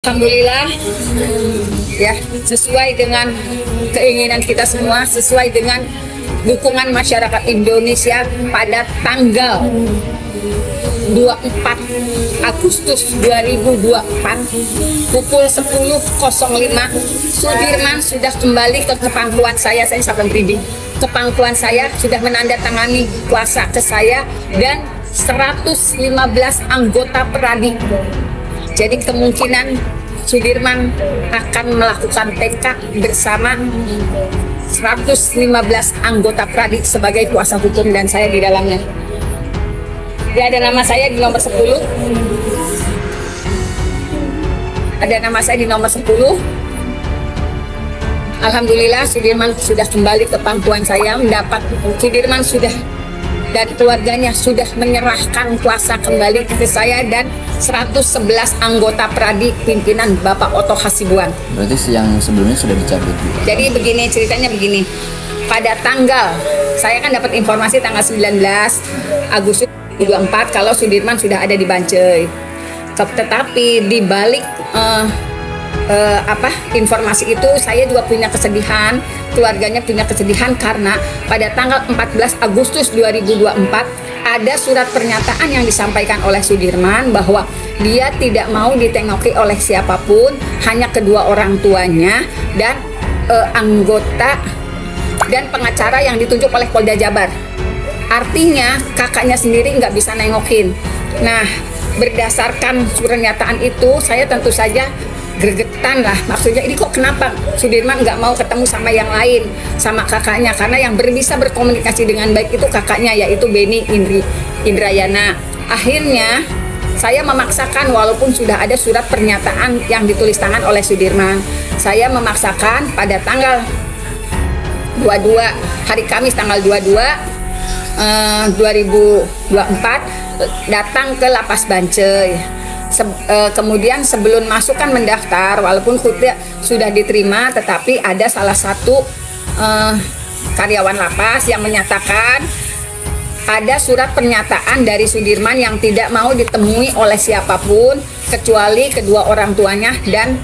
Alhamdulillah, ya sesuai dengan keinginan kita semua, sesuai dengan dukungan masyarakat Indonesia pada tanggal 24 Agustus 2024 pukul 10.05 Sudirman sudah kembali ke kepangkuan saya sampai reading. Kepangkuan saya sudah menandatangani kuasa ke saya dan 115 anggota peradi. Jadi kemungkinan Sudirman akan melakukan TK bersama 115 anggota peradi sebagai kuasa hukum dan saya di dalamnya. Ya, ada nama saya di nomor 10. Ada nama saya di nomor 10. Alhamdulillah Sudirman sudah kembali ke pangkuan saya, Sudirman sudah dan keluarganya sudah menyerahkan kuasa kembali ke saya dan 111 anggota peradi pimpinan Bapak Oto Hasibuan. Berarti yang sebelumnya sudah dicabut. Jadi begini ceritanya begini. Pada tanggal saya kan dapat informasi tanggal 19 Agustus 2024 kalau Sudirman sudah ada di Bancai. Tetapi di balik informasi itu saya juga punya kesedihan, keluarganya punya kesedihan karena pada tanggal 14 Agustus 2024 ada surat pernyataan yang disampaikan oleh Sudirman bahwa dia tidak mau ditengoki oleh siapapun, hanya kedua orang tuanya dan anggota dan pengacara yang ditunjuk oleh Polda Jabar. Artinya kakaknya sendiri nggak bisa nengokin. Nah, berdasarkan pernyataan itu saya tentu saja gregetan lah, maksudnya ini kok kenapa Sudirman nggak mau ketemu sama yang lain, sama kakaknya, karena yang bisa berkomunikasi dengan baik itu kakaknya, yaitu Beni Indrayana. Akhirnya saya memaksakan, walaupun sudah ada surat pernyataan yang ditulis tangan oleh Sudirman, saya memaksakan pada tanggal 22 hari Kamis tanggal 22 2024 datang ke Lapas Bancai. Kemudian sebelum masuk kan mendaftar, walaupun sudah diterima, tetapi ada salah satu karyawan lapas yang menyatakan ada surat pernyataan dari Sudirman yang tidak mau ditemui oleh siapapun kecuali kedua orang tuanya dan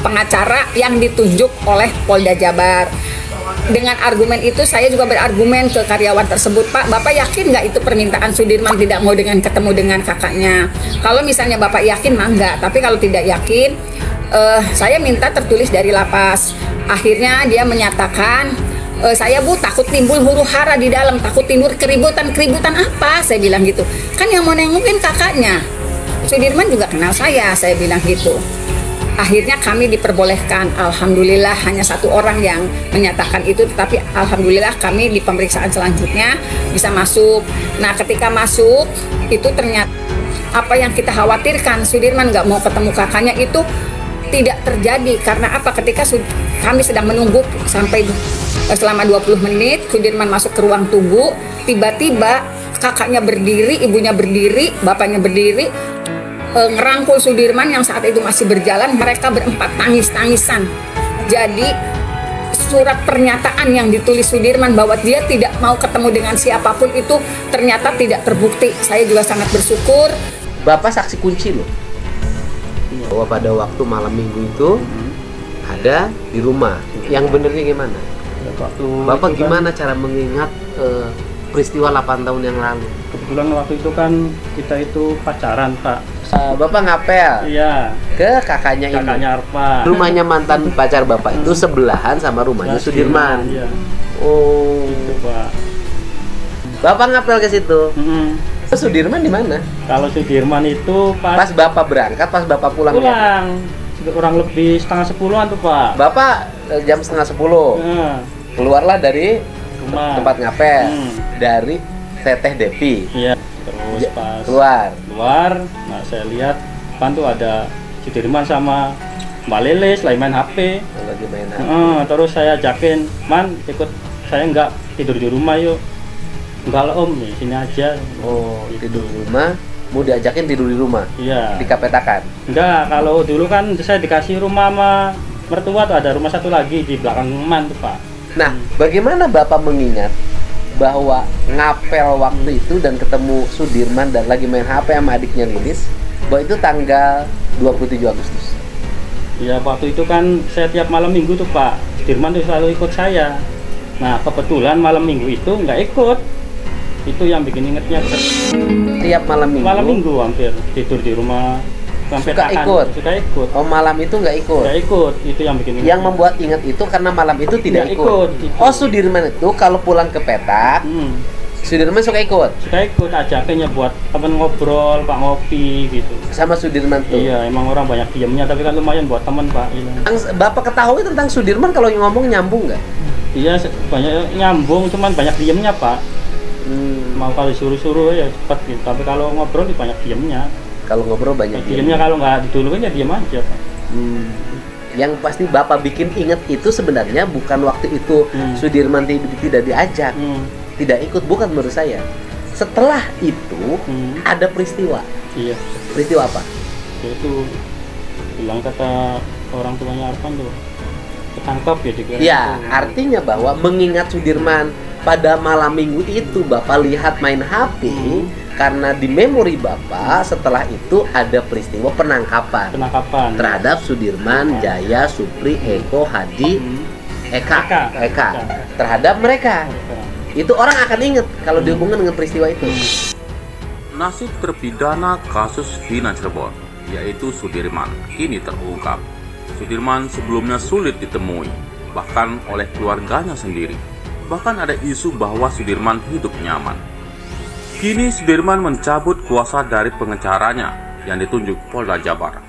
pengacara yang ditunjuk oleh Polda Jabar. Dengan argumen itu saya juga berargumen ke karyawan tersebut, Pak, Bapak yakin nggak itu permintaan Sudirman tidak mau ketemu dengan kakaknya? Kalau misalnya Bapak yakin mah enggak, tapi kalau tidak yakin saya minta tertulis dari lapas. Akhirnya dia menyatakan saya Bu takut timbul huru hara di dalam, takut timbul keributan apa? Saya bilang gitu. Kan yang mau nengokin kakaknya. Sudirman juga kenal saya bilang gitu. Akhirnya kami diperbolehkan, alhamdulillah hanya satu orang yang menyatakan itu, tetapi alhamdulillah kami di pemeriksaan selanjutnya bisa masuk. Nah, ketika masuk itu ternyata apa yang kita khawatirkan, Sudirman nggak mau ketemu kakaknya itu tidak terjadi. Karena apa? Ketika kami sedang menunggu sampai selama 20 menit, Sudirman masuk ke ruang tunggu, tiba-tiba kakaknya berdiri, ibunya berdiri, bapaknya berdiri, ngerangkul Sudirman yang saat itu masih berjalan. Mereka berempat tangis-tangisan. Jadi surat pernyataan yang ditulis Sudirman bahwa dia tidak mau ketemu dengan siapapun itu ternyata tidak terbukti. Saya juga sangat bersyukur. Bapak saksi kunci loh, bahwa pada waktu malam minggu itu ada di rumah. Yang benernya gimana? Bapak gimana cara mengingat peristiwa 8 tahun yang lalu? Kebetulan waktu itu kan kita itu pacaran, Pak. Bapak ngapel Iya. ke kakaknya Arfa. Rumahnya mantan pacar Bapak itu sebelahan sama rumahnya Sudirman. Iya. Oh, Itu, Pak. Bapak ngapel ke situ. Sudirman di mana? Kalau Sudirman itu Pas Bapak berangkat, pas Bapak pulang. pulang. Kurang lebih setengah 10-an tuh, Pak. Bapak jam setengah 10 keluarlah dari Rumah. tempat ngapel dari Teteh Devi. Iya. Terus pas keluar, nah saya lihat kan tuh ada Sudirman sama Mbak Lilis lagi main HP. lagi main HP. Terus saya ajakin, Man, ikut saya nggak tidur di rumah yuk. Enggak lah Om, di sini aja. Oh, tidur di rumah. Mau diajakin tidur di rumah? Iya. Dikapetakan? Enggak, kalau dulu kan saya dikasih rumah sama mertua tuh, ada rumah satu lagi di belakang Man tuh, Pak. Nah, bagaimana Bapak mengingat bahwa ngapel waktu itu dan ketemu Sudirman dan lagi main HP sama adiknya Lilis Bahwa itu tanggal 27 Agustus. Ya waktu itu kan saya tiap malam minggu tuh Pak Sudirman tuh selalu ikut saya. Nah kebetulan malam minggu itu nggak ikut. Itu yang bikin ingetnya. Tiap malam minggu? Malam minggu hampir tidur di rumah. Sampai Suka ikut? Suka ikut. Oh malam itu nggak ikut? Nggak ikut, itu yang bikin inget. Yang membuat ingat itu karena malam itu tidak Nggak ikut. ikut. Oh Sudirman itu kalau pulang ke Petak, Sudirman suka ikut? Suka ikut, ajaknya buat temen ngobrol, Pak ngopi gitu. Sama Sudirman tuh? Iya, emang orang banyak diemnya, tapi kan lumayan buat teman Pak. Iya. Bapak ketahui tentang Sudirman kalau ngomong nyambung nggak? Iya, banyak nyambung, cuman banyak diemnya Pak. Mau kalau suruh-suruh ya cepat gitu, tapi kalau ngobrol banyak diemnya. Kalau ngobrol banyak diemnya, kalau nggak diduluin ya diam aja Pak. Yang pasti Bapak bikin inget itu sebenarnya bukan waktu itu Sudirman tidak diajak, tidak ikut, bukan menurut saya. Setelah itu ada peristiwa. Iya. Peristiwa apa? Yaitu bilang kata orang tuanya Arfan tuh ketangkap ya dikira. Ya, artinya bahwa mengingat Sudirman pada malam minggu itu Bapak lihat main HP karena di memori Bapak setelah itu ada peristiwa penangkapan terhadap Sudirman, Jaya, Supri, Eko, Hadi, Eka. Terhadap mereka. Itu orang akan ingat kalau dihubungkan dengan peristiwa itu. Nasib terpidana kasus Vina Cirebon, yaitu Sudirman, kini terungkap. Sudirman sebelumnya sulit ditemui, bahkan oleh keluarganya sendiri. Bahkan ada isu bahwa Sudirman hidup nyaman. Kini Sudirman mencabut kuasa dari pengecaranya yang ditunjuk Polda Jabar.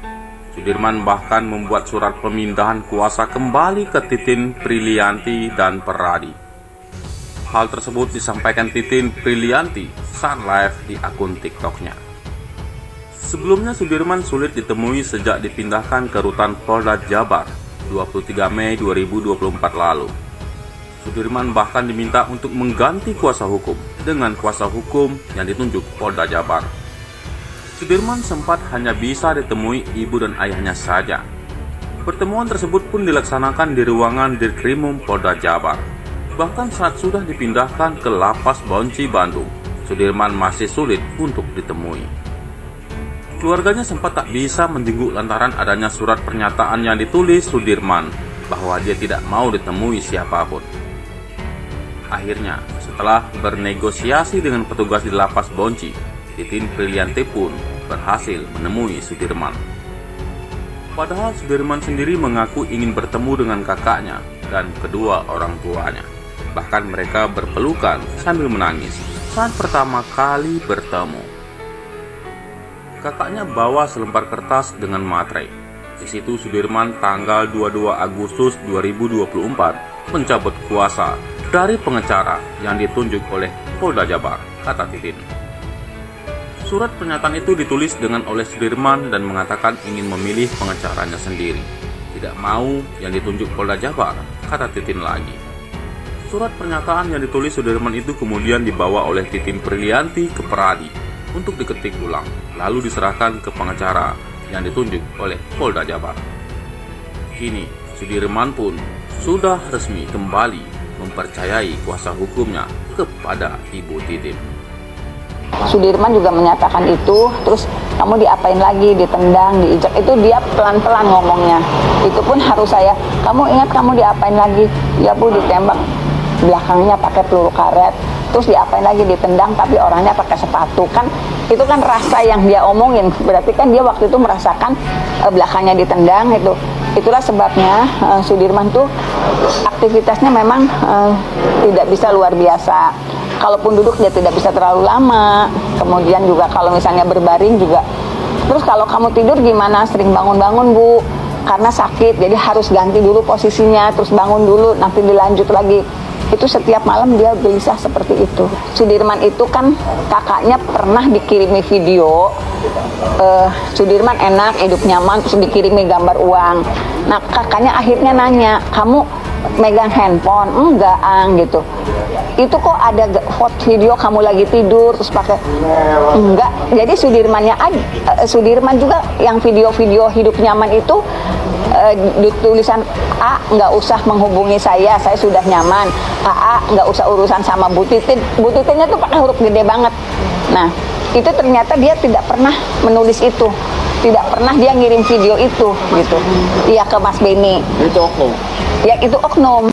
Sudirman bahkan membuat surat pemindahan kuasa kembali ke Titin Prilianti dan Peradi. Hal tersebut disampaikan Titin Prilianti saat live di akun TikToknya. Sebelumnya Sudirman sulit ditemui sejak dipindahkan ke rutan Polda Jabar 23 Mei 2024 lalu. Sudirman bahkan diminta untuk mengganti kuasa hukum dengan kuasa hukum yang ditunjuk Polda Jabar. Sudirman sempat hanya bisa ditemui ibu dan ayahnya saja. Pertemuan tersebut pun dilaksanakan di ruangan Dirkrimum Polda Jabar. Bahkan saat sudah dipindahkan ke Lapas Bonci Bandung, Sudirman masih sulit untuk ditemui. Keluarganya sempat tak bisa menjenguk lantaran adanya surat pernyataan yang ditulis Sudirman bahwa dia tidak mau ditemui siapapun. Akhirnya, setelah bernegosiasi dengan petugas di Lapas Bonci, Titin Prilianti pun berhasil menemui Sudirman. Padahal Sudirman sendiri mengaku ingin bertemu dengan kakaknya dan kedua orang tuanya. Bahkan mereka berpelukan sambil menangis saat pertama kali bertemu. Kakaknya bawa selembar kertas dengan materai. Di situ Sudirman tanggal 22 Agustus 2024 mencabut kuasa dari pengecara yang ditunjuk oleh Polda Jabar, kata Titin. Surat pernyataan itu ditulis dengan oleh Sudirman dan mengatakan ingin memilih pengecaranya sendiri. Tidak mau yang ditunjuk Polda Jabar, kata Titin lagi. Surat pernyataan yang ditulis Sudirman itu kemudian dibawa oleh Titin Prilianti ke Peradi untuk diketik ulang, lalu diserahkan ke pengacara yang ditunjuk oleh Polda Jabar. Kini Sudirman pun sudah resmi kembali mempercayai kuasa hukumnya kepada Ibu Titin. Sudirman juga menyatakan itu, terus kamu diapain lagi, ditendang, diinjak, itu dia pelan-pelan ngomongnya. Itu pun harus saya, kamu ingat kamu diapain lagi? Ya Bu, ditembak belakangnya pakai peluru karet, terus diapain lagi, ditendang tapi orangnya pakai sepatu. Kan itu kan rasa yang dia omongin, berarti kan dia waktu itu merasakan belakangnya ditendang itu. Itulah sebabnya Sudirman tuh aktivitasnya memang tidak bisa luar biasa. Kalaupun duduk dia tidak bisa terlalu lama. Kemudian juga kalau misalnya berbaring juga. Terus kalau kamu tidur gimana? Sering bangun-bangun Bu, karena sakit. Jadi harus ganti dulu posisinya, terus bangun dulu, nanti dilanjut lagi. Itu setiap malam dia gelisah seperti itu. Sudirman itu kan kakaknya pernah dikirimi video, Sudirman enak, hidup nyaman, terus dikirimi gambar uang. Nah kakaknya akhirnya nanya, kamu megang handphone? Enggak gitu. Itu kok ada foto video kamu lagi tidur terus pakai? Enggak. Jadi Sudirman juga yang video-video hidup nyaman itu tulisan A, nggak usah menghubungi saya sudah nyaman. AA, nggak usah urusan sama Bu Titin. Bu Titinnya tuh pakai huruf gede banget. Nah itu ternyata dia tidak pernah menulis itu, tidak pernah dia ngirim video itu gitu. Iya, ke Mas Beni. Itu oknum. Ya itu oknum.